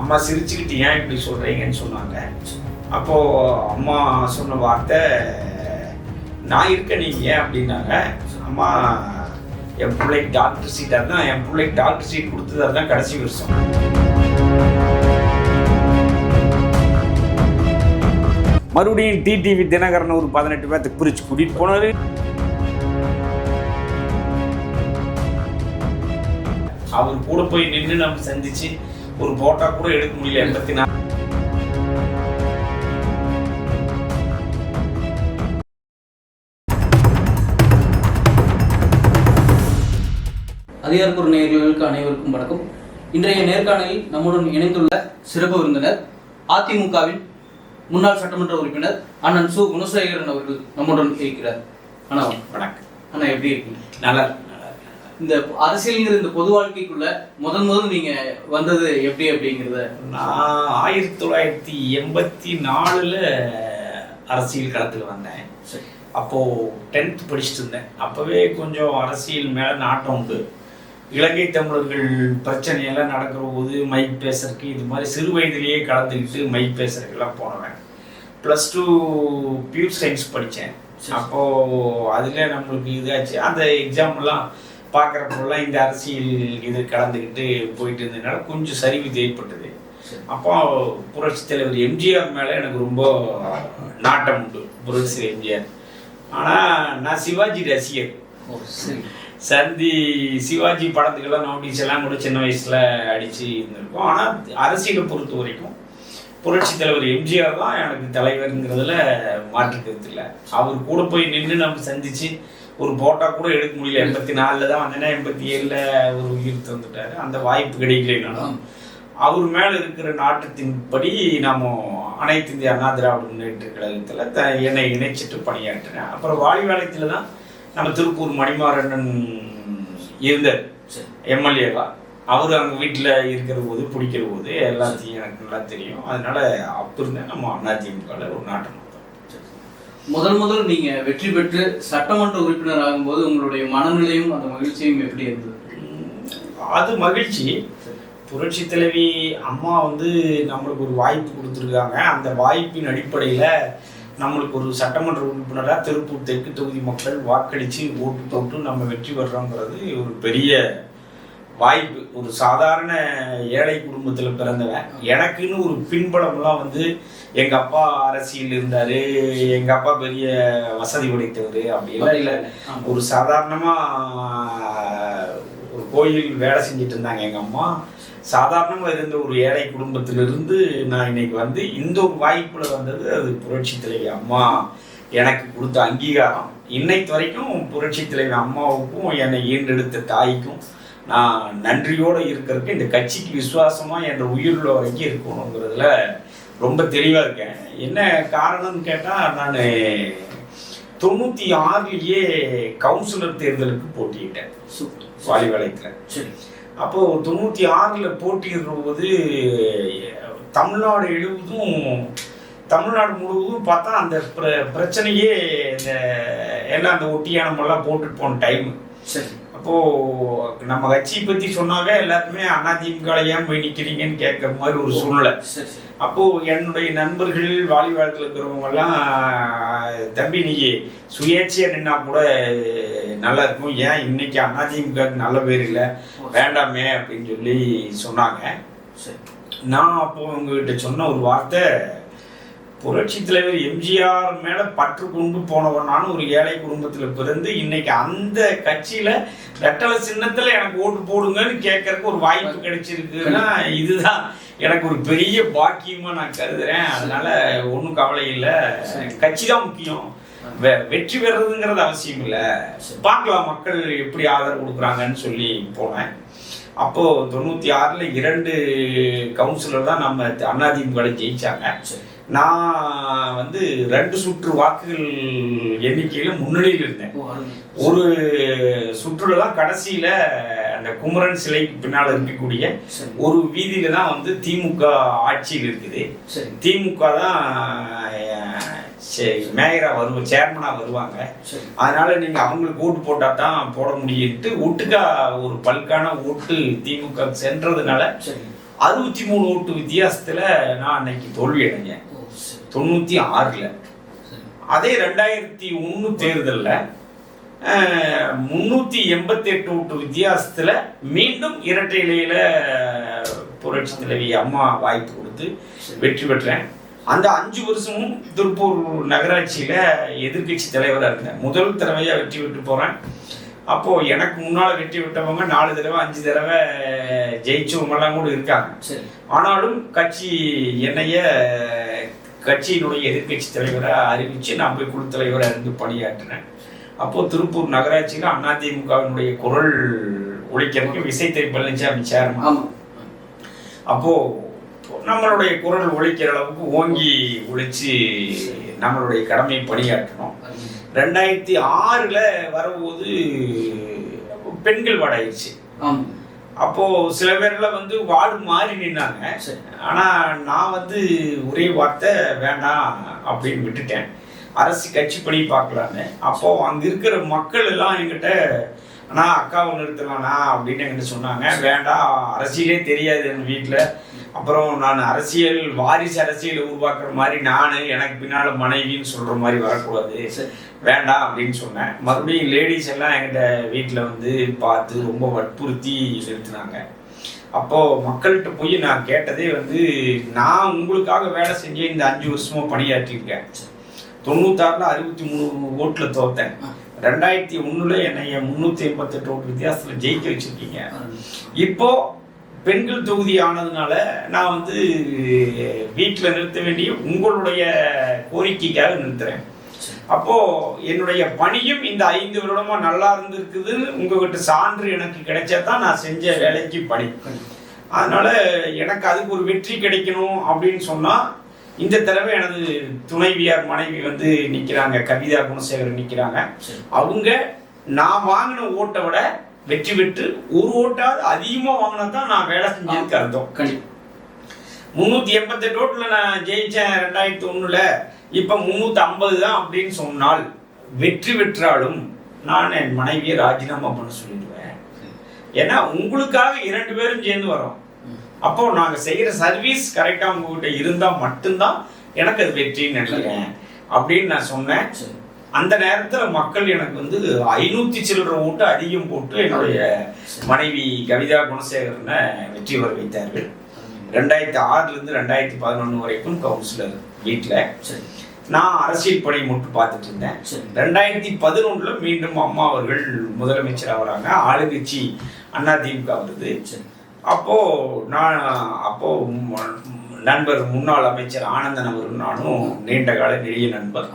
அம்மா சிரிச்சுக்கிட்டு ஏன் இப்படி சொல்கிறீங்கன்னு சொன்னாங்க. அப்போது அம்மா சொன்ன வார்த்தை, நான் இருக்க நீங்கள் ஏன் அப்படின்னாங்க. அம்மா என் பிள்ளைக்கு டாக்டர் சீட், அதுதான் என் பிள்ளைக்கு டாக்டர் சீட் கொடுத்தது, அதுதான் கடைசி வருஷம். மறுபடியும் டிடிவி தினகரன் ஒரு 18 பேர்த்துக்கு பிரித்து கூட்டிகிட்டு போனார். அவர் கூட போய் நின்று நம்ம சந்திச்சு ஒரு போட்டா கூட எடுக்க முடியல. 84 அதிகாரப்பூர்வ நேயர்களுக்கு அனைவருக்கும் வணக்கம். இன்றைய நேர்காணலில் நம்முடன் இணைந்துள்ள சிறப்பு விருந்தினர் அதிமுகவின் முன்னாள் சட்டமன்ற உறுப்பினர் அண்ணன் சு குணசேகரன் அவர்கள் நம்முடன் இருக்கிறார். அண்ணா வணக்கம். அண்ணா எப்படி இருக்கீங்க? நல்லா. இந்த அரசியலுங்கிற இந்த பொது வாழ்க்கைக்குள்ள முதல் நீங்க வந்தது எப்படி அப்படிங்கிறத? நான் 1984 அரசியல் களத்தில் வந்தேன். அப்போது 10th படிச்சுட்டு இருந்தேன். அப்போவே கொஞ்சம் அரசியல் மேலே நாட்டம் உண்டு. இலங்கை தமிழர்கள் பிரச்சனையெல்லாம் நடக்கிற போது மைக் பேசுறதுக்கு இது மாதிரி சிறு வயதிலேயே கலந்துக்கிட்டு மைக் பேசுறதுக்கெல்லாம் போனவேன். +2 பியூர் சயின்ஸ் படித்தேன். அப்போது அதில் நம்மளுக்கு இதாச்சு. அந்த எக்ஸாம்லாம் பார்க்குறப்பெல்லாம் இந்த அரசியல் இது கலந்துக்கிட்டு போயிட்டு இருந்ததுனால கொஞ்சம் சரிவு ஏற்பட்டது. அப்போ புரட்சித் தலைவர் எம்ஜிஆர் மேலே எனக்கு ரொம்ப நாட்டம் உண்டு, புரட்சி எம்ஜிஆர். ஆனால் நான் சிவாஜி ரசிகர். சிவாஜி படத்துக்கெல்லாம் நோட்டீஸ் எல்லாம் கூட சின்ன வயசில் அடித்து இருந்திருக்கோம். ஆனால் அரசியலை பொறுத்த வரைக்கும் புரட்சி தலைவர் எம்ஜிஆர் தான் எனக்கு தலைவருங்கிறதுல மாற்று கருத்து இல்லை. அவர் கூட போய் நின்று நம்ம சந்தித்து ஒரு போட்டா கூட எடுக்க முடியல. 84 தான் வந்தேன்னா 87 ஒரு உயிர் தந்துட்டாரு. அந்த வாய்ப்பு கிடைக்கலனாலும் அவர் மேலே இருக்கிற நாட்டத்தின்படி நம்ம அனைத்து இந்திய அண்ணா திராவிட முன்னேற்ற கழகத்தில் என்னை இணைச்சிட்டு பணியாற்றினேன். அப்புறம் வாலிபாளையத்தில் தான் நம்ம திருப்பூர் மணிமாறன் இருந்தார் எம்எல்ஏவா. அவர் அங்கே வீட்டில் இருக்கிற போது பிடிக்கிற போது எல்லாத்தையும் எனக்கு நல்லா தெரியும். அதனால அப்போ இருந்தேன் நம்ம அதிமுகவில் ஒரு நாட்டம். முதல் நீங்க வெற்றி பெற்று சட்டமன்ற உறுப்பினர் ஆகும்போது உங்களுடைய மனநிலையும் அந்த மகிழ்ச்சியும் எப்படி இருந்தது? அது மகிழ்ச்சி. புரட்சி தலைவி அம்மா நம்மளுக்கு ஒரு வாய்ப்பு கொடுத்துருக்காங்க. அந்த வாய்ப்பின் அடிப்படையில் நம்மளுக்கு ஒரு சட்டமன்ற உறுப்பினராக திருப்பூர் தெற்கு தொகுதி மக்கள் வாக்களித்து ஓட்டு போட்டு நம்ம வெற்றி பெறோங்கிறது ஒரு பெரிய வாய்ப்பு. ஒரு சாதாரண ஏழை குடும்பத்தில் பிறந்தவன். எனக்குன்னு ஒரு பின்பலம்லாம் எங்கள் அப்பா அரசியல் இருந்தார், எங்கள் அப்பா பெரிய வசதி படைத்தவர் அப்படிலாம் இல்லை. ஒரு சாதாரணமாக ஒரு கோயில் வேலை செஞ்சுட்டு இருந்தாங்க எங்கள் அம்மா. சாதாரணமாக இருந்த ஒரு ஏழை குடும்பத்திலிருந்து நான் இன்னைக்கு இந்த ஒரு வாய்ப்பில் வந்தது அது புரட்சி தலைவி அம்மா எனக்கு கொடுத்த அங்கீகாரம். இன்னைக்கு வரைக்கும் புரட்சி தலைவி அம்மாவுக்கும் என்னை ஈண்டெடுத்த தாய்க்கும் நான் நன்றியோடு இருக்கிறதுக்கு, இந்த கட்சிக்கு விசுவாசமாக என்ற உயிருள்ள வரைக்கும் இருக்கணுங்கிறதுல ரொம்ப தெளிவாக இருக்கேன். என்ன காரணம்னு கேட்டால், நான் 96 கவுன்சிலர் தேர்தலுக்கு போட்டியிட்டேன் வாலிபாளையத்தில். சரி. அப்போது 96 போட்டியிடுற போது தமிழ்நாடு முழுவதும் பார்த்தா அந்த பிரச்சனையே இந்த எல்லாம் அந்த ஒட்டியானமெல்லாம் போட்டுட்டு போன டைமு. சரி. அப்போது நம்ம கட்சியை பற்றி சொன்னாவே எல்லாருமே அதிமுக ஏன் போய் நிற்கிறீங்கன்னு கேட்குற மாதிரி ஒரு சூழ்நிலை. அப்போது என்னுடைய நண்பர்கள் வாலிபாலத்தில் இருக்கிறவங்கெல்லாம், தம்பி நீங்கள் சுயேட்சையாக நின்னா கூட நல்லா இருக்கும், ஏன் இன்னைக்கு அதிமுக நல்ல பேர் இல்லை, வேண்டாமே அப்படின்னு சொல்லி சொன்னாங்க. நான் அப்போது உங்ககிட்ட சொன்ன ஒரு வார்த்தை, புரட்சி தலைவர் எம்ஜிஆர் மேலே பற்று கொண்டு போனவனான ஒரு ஏழை குடும்பத்தில் பிறந்து இன்னைக்கு அந்த கட்சியில் ரெட்டலை சின்னத்தில் எனக்கு ஓட்டு போடுங்கன்னு கேட்கறதுக்கு ஒரு வாய்ப்பு கிடைச்சிருக்குன்னா இதுதான் எனக்கு ஒரு பெரிய பாக்கியமாக நான் கருதுறேன். அதனால ஒன்றும் கவலை இல்லை, கட்சி தான் முக்கியம். வெற்றி பெறதுங்கிறது அவசியம் இல்லை, பார்க்கலாம் மக்கள் எப்படி ஆதரவு கொடுக்குறாங்கன்னு சொல்லி போனேன். அப்போது 96 2 கவுன்சிலர் தான் நம்ம அதிமுக ஜெயிச்சாங்க. நான் 2 சுற்று வாக்குகள் எண்ணிக்கையில் முன்னணியில் இருந்தேன். ஒரு சுற்றுல தான் கடைசியில் அந்த குமரன் சிலைக்கு பின்னால் இருக்கக்கூடிய ஒரு வீதியில தான் திமுக ஆட்சியில் இருக்குது. திமுக தான் மேயராக சேர்மனாக வருவாங்க. அதனால நீங்கள் அவங்களுக்கு ஓட்டு போட்டால் தான் போட முடியும்ட்டு ஒட்டுக்கா ஒரு பல்கான ஓட்டு திமுக சென்றதுனால 63 ஓட்டு வித்தியாசத்தில் நான் அன்னைக்கு தோல்வி அடைஞ்சேன் 96. அதே 2001 தேர்தலில் 388 ஓட்டு வித்தியாசத்தில் மீண்டும் இரட்டை இலையில புரட்சி தலைவி அம்மா வாய்ப்பு கொடுத்து வெற்றி பெற்றேன். அந்த 5 வருஷமும் திருப்பூர் நகராட்சியில் எதிர்கட்சி தலைவராக இருந்தேன். முதல் தடவையாக வெற்றி பெற்று போகிறேன். அப்போது எனக்கு முன்னால் வெற்றி விட்டவங்க 4 தடவை 5 தடவை ஜெயிச்சவங்கெல்லாம் கூட இருக்காங்க. ஆனாலும் கட்சி என்னைய கட்சியினுடைய எதிர்கட்சி தலைவராக அறிவித்து நான் போய் குழு தலைவராக இருந்து பணியாற்றினேன். அப்போது திருப்பூர் நகராட்சியில் அதிமுகவினுடைய குரல் ஒழிக்கிறதுக்கு விசைத்தறி பழனிசாமி சேர்மன். அப்போது நம்மளுடைய குரல் ஒழிக்கிற அளவுக்கு ஓங்கி ஒழிச்சு நம்மளுடைய கடமையை பணியாற்றணும். 2006 வரும்போது பெண்கள் வாடாயிடுச்சு. அப்போது சில பேர்லாம் வந்து வார்டு மாறி நின்னாங்க. ஆனால் நான் வந்து ஒரே வார்த்தை வேண்டாம் அப்படின்னு விட்டுட்டேன். அரசு கட்சி பணி பார்க்கலான்னு. அப்போது அங்கே இருக்கிற மக்கள் எல்லாம் என்கிட்ட அண்ணா அக்காவை நிறுத்தலாண்ணா அப்படின்னு என்கிட்ட சொன்னாங்க. வேண்டாம், அரசியலே தெரியாது எங்கள் வீட்டில். அப்புறம் நான் அரசியல் வாரிசு அரசியல் உருவாக்குற மாதிரி நான் எனக்கு பின்னால் மனைவின்னு சொல்கிற மாதிரி வரக்கூடாது, வேண்டாம் அப்படின்னு சொன்னேன். மறுபடியும் லேடிஸ் எல்லாம் என்கிட்ட வீட்டில் வந்து பார்த்து ரொம்ப வற்புறுத்தி நிறுத்தினாங்க. அப்போது மக்கள்கிட்ட போய் நான் கேட்டதே வந்து, நான் உங்களுக்காக வேலை செஞ்சு இந்த 5 வருஷமாக பணியாற்றிருக்கேன். 96 63 ஓட்டில் தோத்தேன். 2001 என்னைய 388 ஓட்டு வித்தியாசத்தில் ஜெயிக்க வச்சிருக்கீங்க. இப்போ பெண்கள் தொகுதி ஆனதுனால நான் வந்து வீட்டில் நிறுத்த வேண்டிய உங்களுடைய கோரிக்கைக்காக நிறுத்துறேன். அப்போ என்னுடைய பணியும் இந்த 5 வருடமா நல்லா இருந்திருக்குதுன்னு உங்ககிட்ட சான்று எனக்கு கிடைச்சா தான் நான் செஞ்ச வேலைக்கு பணி. அதனால எனக்கு அதுக்கு ஒரு வெற்றி கிடைக்கணும் அப்படின்னு சொன்னா, இந்த தடவை எனது துணைவியார் மனைவி வந்து நிற்கிறாங்க, கவிதா குணசேகரன் நிற்கிறாங்க. அவங்க நான் வாங்கின ஓட்டை விட வெற்றி பெற்று ஒரு ஓட்டாவது அதிகமாக வாங்கினா தான் நான் வேலை செஞ்சதுக்கு அர்த்தம். 388 ஓட்டில் நான் ஜெயித்தேன் 2001. இப்போ 350 தான் அப்படின்னு சொன்னால் வெற்றி பெற்றாலும் நான் என் மனைவியை ராஜினாமா பண்ண சொல்லிடுவேன். ஏன்னா உங்களுக்காக 2 பேரும் சேர்ந்து வரோம். அப்போ நாங்கள் செய்கிற சர்வீஸ் கரெக்டாக உங்ககிட்ட இருந்தால் மட்டும்தான் எனக்கு அது வெற்றின்னு நினைக்கிறேன் அப்படின்னு நான் சொன்னேன். அந்த நேரத்தில் மக்கள் எனக்கு வந்து 500 சில்லற ஓட்டு அதிகம் போட்டு என்னுடைய மனைவி கவிதா குணசேகரனை வெற்றி வர வைத்தார்கள். 2006 2011 வரைக்கும் கவுன்சிலர் வீட்டில் நான் அரசியல் பணி மட்டும் பார்த்துட்டு இருந்தேன். 2011 மீண்டும் அம்மா அவர்கள் முதலமைச்சர் ஆகிறாங்க. ஆளுங்கட்சி அதிமுக வருது. அப்போ நண்பர் முன்னாள் அமைச்சர் ஆனந்தன் அவரும் நானும் நீண்ட கால நெடிய நண்பர்.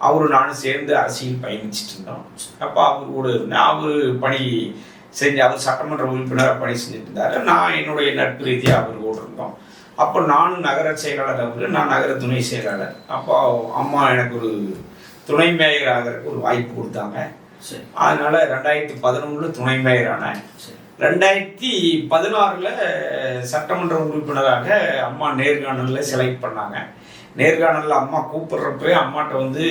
அவரு நானும் சேர்ந்து அரசியல் பயணிச்சுட்டு இருந்தோம். அப்போ அவர் பணி செஞ்சு அவர் சட்டமன்ற உறுப்பினராக பணி செஞ்சுட்டு இருந்தார். நான் என்னுடைய நட்பு ரீதியாக அவர் கூட இருந்தோம். அப்போ நானும் நகர செயலாளர், அவர் நான் நகர துணை செயலாளர். அப்போ அம்மா எனக்கு ஒரு துணை மேயர் ஆகிறதுக்கு ஒரு வாய்ப்பு கொடுத்தாங்க. அதனால 2011 துணை மேயர் ஆனேன். 2016 சட்டமன்ற உறுப்பினராக அம்மா நேர்காணலில் செலக்ட் பண்ணாங்க. நேர்காணலில் அம்மா கூப்பிட்றப்ப அம்மாட்ட வந்து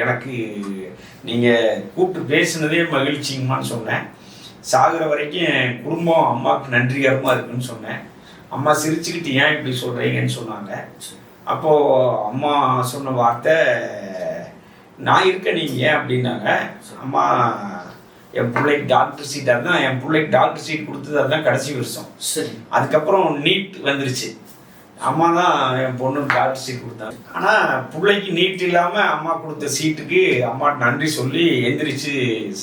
எனக்கு நீங்கள் கூப்பிட்டு பேசுனதே மகிழ்ச்சிங்கம்மான்னு சொன்னேன். சாகிற வரைக்கும் என் குடும்பம் அம்மாவுக்கு நன்றிகரமாக இருக்குன்னு சொன்னேன். அம்மா சிரிச்சுக்கிட்டு ஏன் இப்படி சொல்கிறீங்கன்னு சொன்னாங்க. அப்போது அம்மா சொன்ன வார்த்தை, நான் இருக்கேன் நீங்கள் ஏன் அப்படின்னாங்க. அம்மா என் பிள்ளைக்கு டாக்டர் சீட், அதுதான் என் பிள்ளைக்கு டாக்டர் சீட் கொடுத்தது, அதுதான் கடைசி வருஷம். அதுக்கப்புறம் நீட் வந்துருச்சு. அம்மா தான் என் பொண்ணுக்கு டாக்டர் சீட் கொடுத்தாங்க. ஆனால் பிள்ளைக்கு நீட் இல்லாமல் அம்மா கொடுத்த சீட்டுக்கு அம்மாட்ட நன்றி சொல்லி எந்திரிச்சு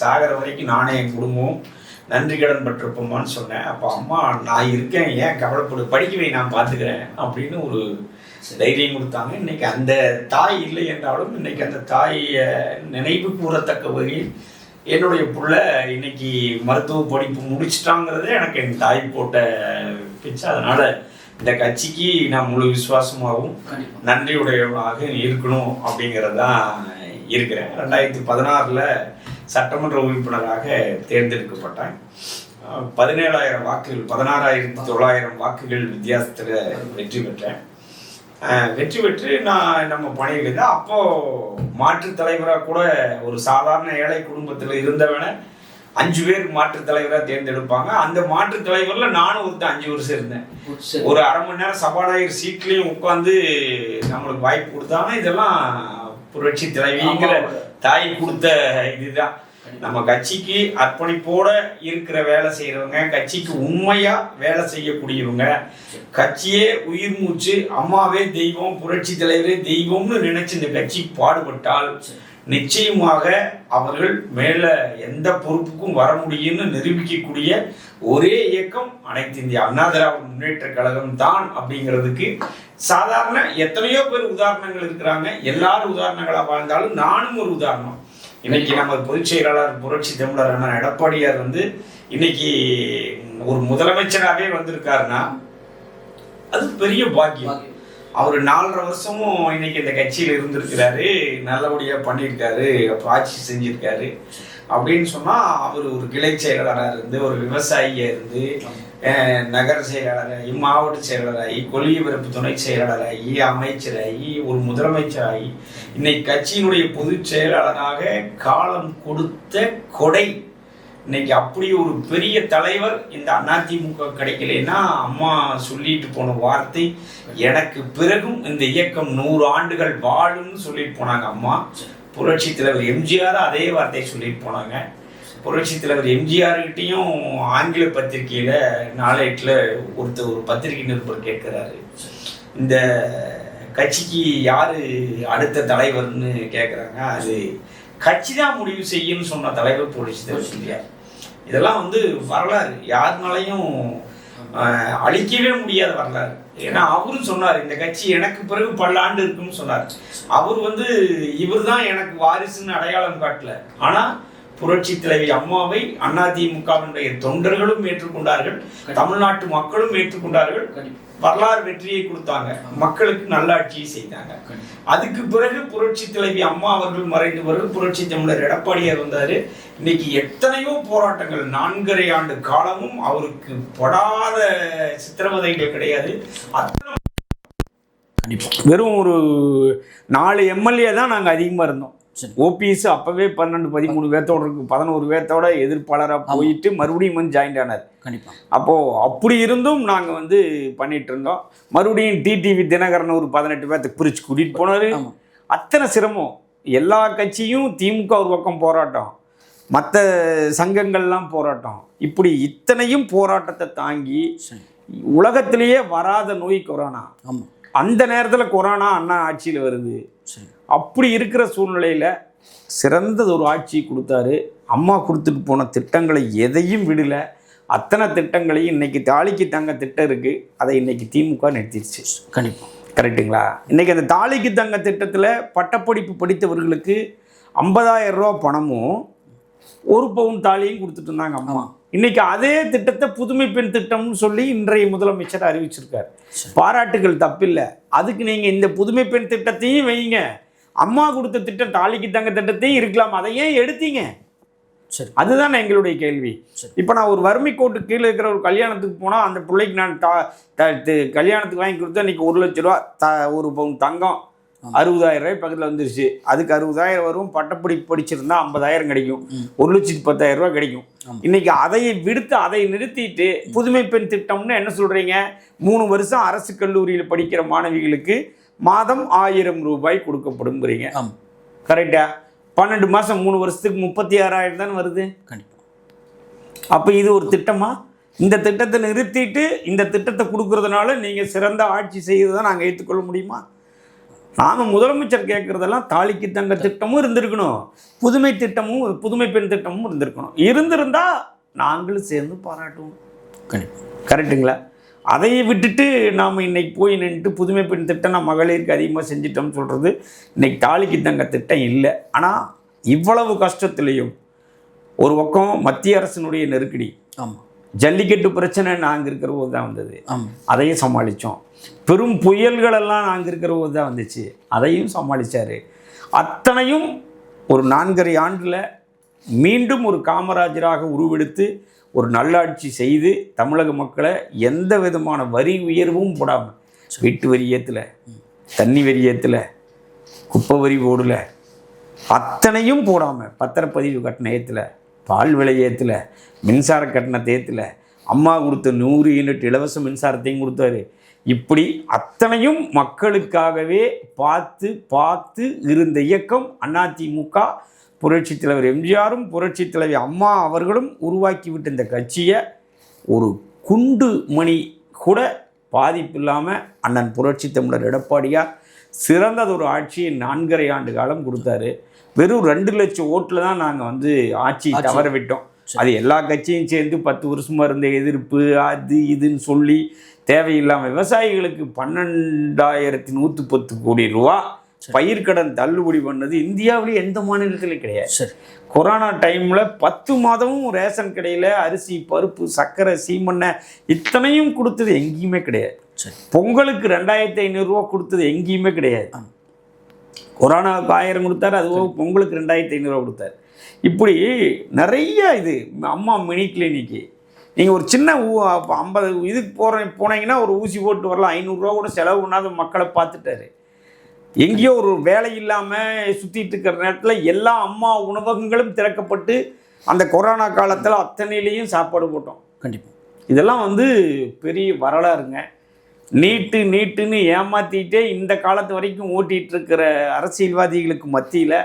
சாகிற வரைக்கும் நானே என் குடும்பம் நன்றி கடன் பட்டிருப்போமான்னு சொன்னேன். அப்போ அம்மா நான் இருக்கேன், ஏன் கவலைப்படு, படிக்கவை நான் பார்த்துக்கிறேன் அப்படின்னு ஒரு தைரியம் கொடுத்தாங்க. இன்னைக்கு அந்த தாய் இல்லை என்றாலும் இன்னைக்கு அந்த தாயை நினைவு கூறத்தக்க வகையில் என்னுடைய பிள்ளை இன்னைக்கு மருத்துவ படிப்பு முடிச்சிட்டாங்கிறதே எனக்கு என் தாய் போட்ட பிச்சை. அதனால் இந்த கட்சிக்கு நான் முழு விசுவாசமாகவும் நன்றியுடையவனாக இருக்கணும் அப்படிங்கிறதான் இருக்கிறேன். 2016 சட்டமன்ற உறுப்பினராக தேர்ந்தெடுக்கப்பட்டேன். 17,000 வாக்குகள் 16,900 வாக்குகள் வித்தியாசத்தில் வெற்றி பெற்றேன். வெற்றி பெற்று நான் நம்ம பணியில் இருந்தேன். அப்போது மாற்றுத் தலைவராக கூட ஒரு சாதாரண ஏழை குடும்பத்தில் இருந்தவனை 5 பேர் மாற்றுத் தலைவராக தேர்ந்தெடுப்பாங்க. அந்த மாற்றுத் தலைவர்ல நானும் ஒருத்தன் 5 வருஷம் இருந்தேன். ஒரு அரை மணி நேரம் சபாநாயகர் சீட்லயும் உட்காந்து நம்மளுக்கு வாய்ப்பு கொடுத்தாங்க. இதெல்லாம் புரட்சி தலைவிங்கிற தாய் கொடுத்த இதுதான். நம்ம கட்சிக்கு அர்ப்பணிப்போட இருக்கிற வேலை செய்யறவங்க, கட்சிக்கு உண்மையா வேலை செய்யக்கூடியவங்க, கட்சியே உயிர் மூச்சு, அம்மாவே தெய்வம், புரட்சி தலைவரே தெய்வம்னு நினைச்சு இந்த கட்சிக்கு பாடுபட்டால் நிச்சயமாக அவர்கள் மேல எந்த பொறுப்புக்கும் வர முடியும்னு நிரூபிக்கக்கூடிய ஒரே இயக்கம் அனைத்து இந்திய அண்ணா திராவிட முன்னேற்ற கழகம் தான். அப்படிங்கிறதுக்கு சாதாரண எத்தனையோ பேர் உதாரணங்கள் இருக்கிறாங்க. எல்லாரும் உதாரணங்களா வாழ்ந்தாலும் நானும் ஒரு உதாரணம். இன்னைக்கு நம்ம பொதுச் செயலாளர் புரட்சி தமிழர் அண்ணா எடப்பாடியார் இன்னைக்கு ஒரு முதலமைச்சராகவே வந்திருக்காருன்னா அது பெரிய பாக்கியம். அவர் 4.5 வருஷமும் இன்னைக்கு இந்த கட்சியில் இருந்திருக்கிறாரு, நல்லபடியா பண்ணியிருக்காரு, ஆட்சி செஞ்சிருக்காரு. அப்படின்னு சொன்னா அவர் ஒரு கிளை செயலாளராக இருந்து, ஒரு விவசாயியா இருந்து, நகர செயலாளராகி, மாவட்ட செயலாளராகி, கொள்கை பரப்பு துணை செயலாளராகி, அமைச்சராகி, ஒரு முதலமைச்சராகி, இன்னைக்கு கட்சியினுடைய பொதுச் செயலாளராக காலம் கொடுத்த கொடை. இன்னைக்கு அப்படி ஒரு பெரிய தலைவர் இந்த அதிமுக கிடைக்கலன்னா, அம்மா சொல்லிட்டு போன வார்த்தை, எனக்கு பிறகும் இந்த இயக்கம் 100 ஆண்டுகள் வாழும்னு சொல்லிட்டு போனாங்க அம்மா. புரட்சி தலைவர் எம்ஜிஆர் அதே வார்த்தையை சொல்லிட்டு போனாங்க. புரட்சி தலைவர் எம்ஜிஆர்கிட்டையும் ஆங்கில பத்திரிகையில நாளேட்டில் ஒரு பத்திரிகை நிருபர் கேட்கிறாரு, இந்த கட்சிக்கு யாரு அடுத்த தலைவர்னு கேட்குறாங்க. அது கட்சி தான் முடிவு செய்யும்னு சொன்ன தலைவர் புரட்சி தலைவர் எம்ஜிஆர். இதெல்லாம் வரலாறு, யாருனாலையும் அழிக்கவே முடியாத வரலாறு. ஏன்னா அவரும் சொன்னார், இந்த கட்சி எனக்கு பிறகு பல்லாண்டு இருக்குன்னு சொன்னார். அவர் இவர் தான் எனக்கு வாரிசுன்னு அடையாளம் காட்டல. ஆனா புரட்சி தலைவி அம்மாவை அதிமுகவினுடைய தொண்டர்களும் ஏற்றுக்கொண்டார்கள், தமிழ்நாட்டு மக்களும் ஏற்றுக்கொண்டார்கள். வரலாறு வெற்றியை கொடுத்தாங்க, மக்களுக்கு நல்லாட்சியை செய்தாங்க. அதுக்கு பிறகு புரட்சி தலைவி அம்மா அவர்கள் மறைந்து பிறகு புரட்சி தமிழர் எடப்பாடியார் வந்தாரு. இன்னைக்கு எத்தனையோ போராட்டங்கள், 4.5 ஆண்டு காலமும் அவருக்கு படாத சித்திரவதைகள் கிடையாது. வெறும் ஒரு 4 எம்எல்ஏ தான் நாங்கள் அதிகமாக இருந்தோம். ஓபிஎஸ் அப்பவே 12-13 பேர்த்தோட இருக்கு, 11 பேர்த்தோட எதிர்ப்பாளராக போயிட்டு மறுபடியும் ஜாயின் ஆனார். அப்போ அப்படி இருந்தும் நாங்கள் பண்ணிட்டு இருந்தோம். மறுபடியும் டிடிவி தினகரன் ஒரு 18 பேர்த்துக்கு பிரிச்சு கூட்டிட்டு போனாரு. அத்தனை சிரமம். எல்லா கட்சியும் திமுக ஒரு பக்கம் போராட்டம், மற்ற சங்கங்கள்லாம் போராட்டம், இப்படி இத்தனையும் போராட்டத்தை தாங்கி உலகத்திலேயே வராத நோய் கொரோனா. அந்த நேரத்தில் கொரோனா அண்ணா ஆட்சியில் வருது. அப்படி இருக்கிற சூழ்நிலையில் சிறந்தது ஒரு ஆட்சி கொடுத்தாரு. அம்மா கொடுத்துட்டு போன திட்டங்களை எதையும் விடல. அத்தனை திட்டங்களையும் இன்னைக்கு தாலிக்கு தங்க திட்டம் இருக்குது, அதை இன்னைக்கு திமுக நிறுத்திடுச்சு. கரெக்டுங்களா? இன்னைக்கு அந்த தாலிக்கு தங்க திட்டத்தில் பட்டப்படிப்பு படித்தவர்களுக்கு 50,000 ரூபா பணமும் 1 பவுன் தாலியும் கொடுத்துட்டு இருந்தாங்க அம்மா. இன்னைக்கு அதே திட்டத்தை புதுமை பெண் திட்டம்னு சொல்லி இன்றைய முதலமைச்சர் அறிவிச்சிருக்காரு. பாராட்டுகள், தப்பில்லை. அதுக்கு நீங்கள் இந்த புதுமை பெண் திட்டத்தையும் வைங்க, அம்மா கொடுத்த திட்டம் தாலிக்கு தங்க திட்டத்தையும் இருக்கலாம், அதை ஏன் எடுத்தீங்க? சரி, அதுதான் எங்களுடைய கேள்வி. இப்போ நான் ஒரு வறுமை கோட்டு கீழே இருக்கிற ஒரு கல்யாணத்துக்கு போனால் அந்த பிள்ளைக்கு நான் கல்யாணத்துக்கு வாங்கி கொடுத்தா இன்றைக்கி 1 லட்ச ரூபா 1 பவுன் தங்கம் 60,000 ரூபாய் பக்கத்தில் வந்துருச்சு. அதுக்கு 60,000 வரும். பட்டப்படிப்பு படிச்சிருந்தா 50,000 கிடைக்கும், 1,10,000 ரூபா கிடைக்கும். இன்னைக்கு அதை விடுத்து அதை நிறுத்திட்டு புதுமை பெண் திட்டம்னு என்ன சொல்றீங்க? 3 வருஷம் அரசு கல்லூரியில் படிக்கிற மாணவிகளுக்கு மாதம் 1000 ரூபாய் கொடுக்கப்படுங்கிறீங்க. கரெக்டா? 12 மாதம் 3 வருஷத்துக்கு 36,000 தானே வருது. அப்போ இது ஒரு திட்டமா? இந்த திட்டத்தை நிறுத்திட்டு இந்த திட்டத்தை கொடுக்கறதுனால நீங்கள் சிறந்த ஆட்சி செய்கிறத நாங்கள் ஏற்றுக்கொள்ள முடியுமா? நாங்கள் முதலமைச்சர் கேட்குறதெல்லாம் தாலிக்கு தங்க திட்டமும் இருந்திருக்கணும், புதுமை பெண் திட்டமும் இருந்திருக்கணும். இருந்திருந்தா நாங்களும் சேர்ந்து பாராட்டுவோம். கரெக்டுங்களா? அதையை விட்டுட்டு நாம் இன்னைக்கு போய் நின்றுட்டு புதுமை பெண் திட்டம் நான் மகளிருக்கு அதிகமாக செஞ்சிட்டோம்னு சொல்கிறது இன்னைக்கு தாலிக்கு தங்க திட்டம் இல்லை. ஆனால் இவ்வளவு கஷ்டத்துலேயும் ஒரு பக்கம் மத்திய அரசினுடைய நெருக்கடி, ஜல்லிக்கட்டு பிரச்சனை நாங்கள் இருக்கிற போது தான் வந்தது, அதையும் சமாளித்தோம். பெரும் புயல்களெல்லாம் நாங்கள் இருக்கிற போது தான் வந்துச்சு, அதையும் சமாளித்தார். அத்தனையும் ஒரு 4.5 ஆண்டில் மீண்டும் ஒரு காமராஜராக உருவெடுத்து ஒரு நல்லாட்சி செய்து தமிழக மக்களை எந்த விதமான வரி உயர்வும் போடாமல், வீட்டு வரி ஏற்றலை, தண்ணி வரி ஏற்றலை, குப்பை வரி போடலை, அத்தனையும் போடாமல், பத்திரப்பதிவு கட்டண ஏற்றலை, பால் விலை ஏற்றல, மின்சார கட்டணத்தை ஏற்றல, அம்மா கொடுத்த 100 யூனிட் இலவச மின்சாரத்தையும் கொடுத்தாரு. இப்படி அத்தனையும் மக்களுக்காகவே பார்த்து பார்த்து இருந்த இயக்கம் அதிமுக. புரட்சித் தலைவர் எம்ஜிஆரும் புரட்சித் தலைவி அம்மா அவர்களும் உருவாக்கிவிட்ட இந்த கட்சியை ஒரு குண்டு மணி கூட பாதிப்பு இல்லாமல் அண்ணன் புரட்சி தமிழர் எடப்பாடியார் சிறந்ததொரு ஆட்சியை 4.5 ஆண்டு காலம் கொடுத்தாரு. வெறும் 2 லட்சம் ஓட்டில் தான் நாங்கள் ஆட்சி தவற விட்டோம். அது எல்லா கட்சியும் சேர்ந்து 10 வருஷமாக இருந்த எதிர்ப்பு அது இதுன்னு சொல்லி தேவையில்லாமல் விவசாயிகளுக்கு 12,110 கோடி ரூபா பயிர்க்கடன் தள்ளுபடி பண்ணது இந்தியாவிலேயே எந்த மாநிலத்திலும் கிடையாது. கொரோனா டைமில் 10 மாதமும் ரேஷன் கடையில் அரிசி, பருப்பு, சர்க்கரை, சீமெண்ணெய் இத்தனையும் கொடுத்தது எங்கேயுமே கிடையாது. பொங்கலுக்கு 2,500 ரூபா கொடுத்தது எங்கேயுமே கிடையாது. கொரோனாவுக்கு 1000 கொடுத்தாரு, அதுவும் பொங்கலுக்கு 2,500 ரூபா கொடுத்தாரு. இப்படி நிறைய இது அம்மா மினி கிளினிக்கு நீங்கள் ஒரு சின்ன 50 இதுக்கு போனீங்கன்னா ஒரு ஊசி போட்டு வரலாம், 500 ரூபா கூட செலவு பண்ணாத மக்களை பார்த்துட்டாரு. எங்கேயோ ஒரு வேலை இல்லாமல் சுற்றிட்டு இருக்கிற நேரத்தில் எல்லா அம்மா உணவகங்களும் திறக்கப்பட்டு அந்த கொரோனா காலத்தில் அத்தனையிலையும் சாப்பாடு போட்டோம். கண்டிப்பாக இதெல்லாம் பெரிய வரலாறுங்க. நீட்டுன்னு ஏமாற்றிட்டே இந்த காலத்து வரைக்கும் ஓட்டிகிட்டு இருக்கிற அரசியல்வாதிகளுக்கு மத்தியில்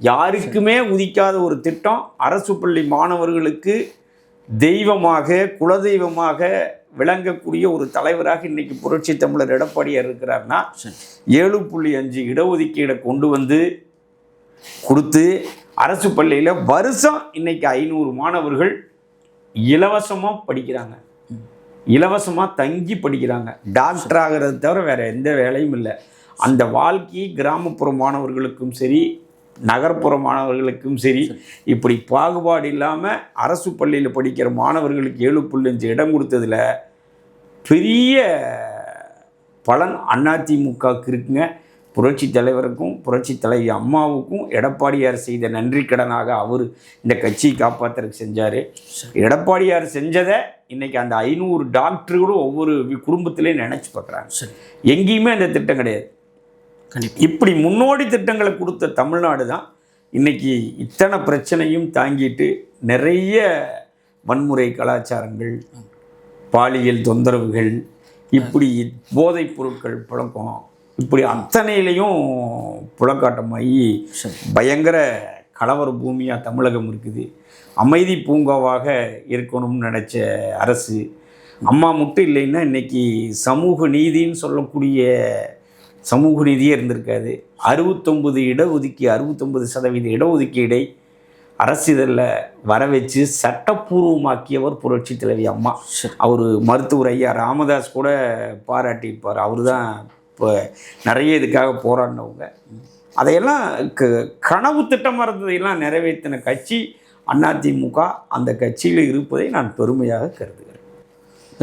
யாருக்குமே உதிக்காத ஒரு திட்டம், அரசு பள்ளி மாணவர்களுக்கு தெய்வமாக குலதெய்வமாக விளங்கக்கூடிய ஒரு தலைவராக இன்றைக்கி புரட்சி தமிழர் எடப்பாடியார் இருக்கிறார்னா 7.5 இடஒதுக்கீடை கொண்டு கொடுத்து அரசு பள்ளியில் வருஷம் இன்றைக்கி 500 மாணவர்கள் இலவசமாக படிக்கிறாங்க, இலவசமாக தங்கி படிக்கிறாங்க. டாக்டர் ஆகிறது தவிர வேறு எந்த வேலையும் இல்லை. அந்த வாழ்க்கை கிராமப்புற மாணவர்களுக்கும் சரி நகர்ப்புற மாணவர்களுக்கும் சரி இப்படி பாகுபாடு இல்லாமல் அரசு பள்ளியில் படிக்கிற மாணவர்களுக்கு 7.5 இடம் கொடுத்ததில் பெரிய பலன் அதிமுகவுக்கு இருக்குங்க. புரட்சி தலைவருக்கும் புரட்சி தலைவி அம்மாவுக்கும் எடப்பாடியார் செய்த நன்றி கடனாக அவர் இந்த கட்சியை காப்பாற்றுறதுக்கு செஞ்சார். எடப்பாடியார் செஞ்சதை இன்றைக்கி அந்த 500 டாக்டர்களும் ஒவ்வொரு குடும்பத்திலையும் நினச்சி பார்க்குறாங்க. எங்கேயுமே அந்த திட்டம் கிடையாது. இப்படி முன்னோடி திட்டங்களை கொடுத்த தமிழ்நாடு தான் இன்றைக்கி இத்தனை பிரச்சனையும் தாங்கிட்டு நிறைய வன்முறை கலாச்சாரங்கள், பாலியல் தொந்தரவுகள், இப்படி போதைப் பொருட்கள் பழக்கம், இப்படி அத்தனையிலையும் புலக்காட்டமாகி பயங்கர கலவர பூமியாக தமிழகம் இருக்குது. அமைதி பூங்காவாக இருக்கணும்னு நினச்ச அரசு அம்மா மட்டும் இல்லைன்னா இன்றைக்கி சமூக நீதின்னு சொல்லக்கூடிய சமூக நீதியே இருந்திருக்காது. 69 இடஒதுக்கீடை அரசிதழில் வர வச்சு சட்டப்பூர்வமாக்கியவர் புரட்சி தலைவி அம்மா. அவர் மருத்துவர் ஐயா ராமதாஸ் கூட பாராட்டியிருப்பார். அவர் தான் இப்போ நிறைய இதுக்காக போராடினவங்க. அதையெல்லாம் கனவு திட்டமாக இருந்ததையெல்லாம் நிறைவேற்றின கட்சி அதிமுக. அந்த கட்சியில் இருப்பதை நான் பெருமையாக கருதுகிறேன்.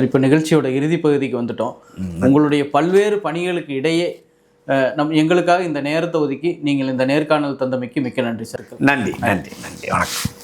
இப்போ நிகழ்ச்சியோட இறுதி பகுதிக்கு வந்துட்டோம். உங்களுடைய பல்வேறு பணிகளுக்கு இடையே எங்களுக்காக இந்த நேரத்தை ஒதுக்கி நீங்கள் இந்த நேர்காணல் தந்தமைக்கு மிக்க நன்றி சார். நன்றி. வணக்கம்.